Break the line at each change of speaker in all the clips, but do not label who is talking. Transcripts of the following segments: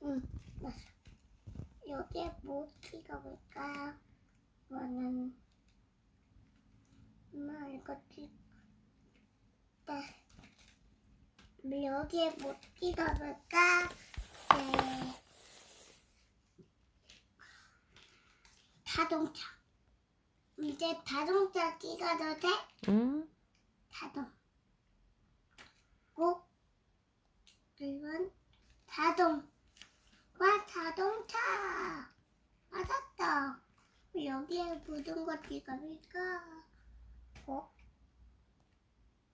응, 맞아. 여기에 뭐 찍어볼까요? 이거는 이거 네. 여기에 뭐 찍어볼까? 네. 자동차. 이제 자동차 찍어도 돼?
응?
꼭 이건 자동차. 맞았다. 여기에 묻은 거 찍어볼까?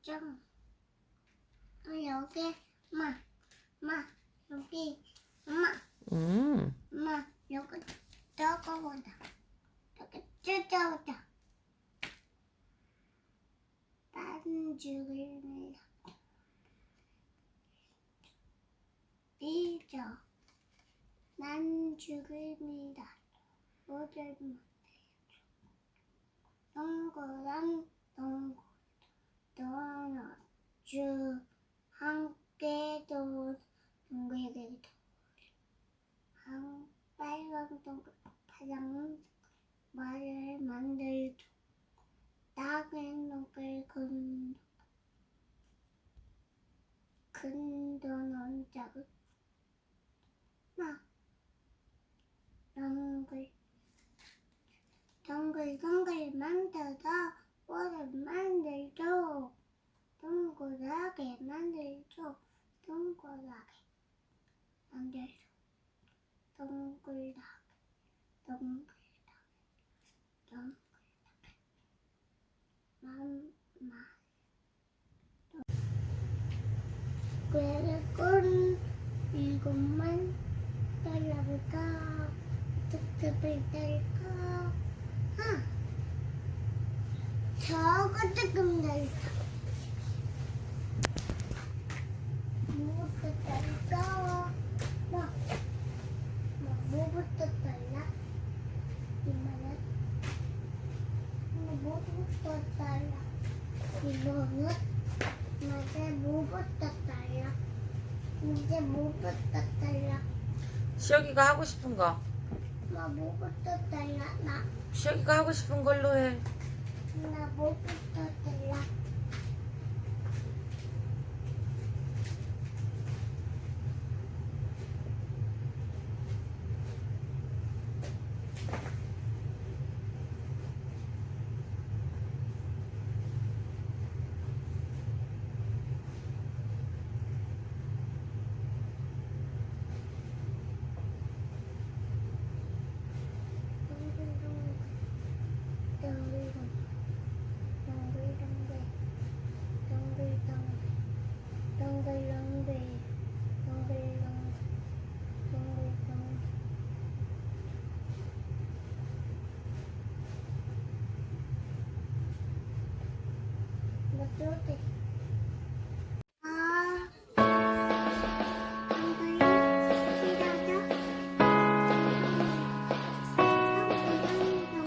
좀. 여기 여기 엄마 여기 적어보자. 여기 찢어보자. 반죽을 밀어. 반죽을 밀어. 뭐를 동그란 도넛 함께 동글게 빨간 파랑 말을 만들죠. 작은 동글 큰 도넛 작은 동글 만들어 뭐를 만들죠. 동그랗게 만들죠. 동그랗게 그리고 이것만 잘라볼까? 어떻게 잘까? 저거 조금 잘까? 뭐부터 잘까? 뭐부터 잘라? 이만한 뭐부터 잘라? 이거는 맞아. 뭐부터 잘라? 이제 뭐부터 잘라?
시혁이가 하고 싶은 거.
뭐부터 잘라?
시혁이가 하고 싶은 걸로 해.
나 뭐부터 잘라?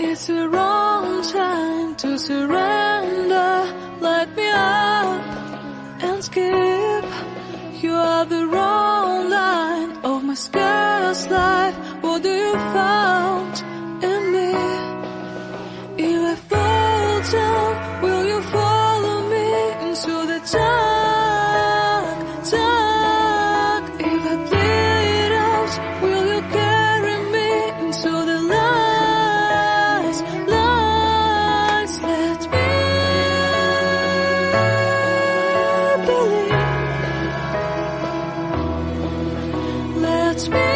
It's the wrong time to surrender. Light me up and skip. You are the wrong line of my scarce life. What do you found in me? If I fall down, will you follow me into the dark? If I bleed out, will you carry me into the light? Let me believe. Let me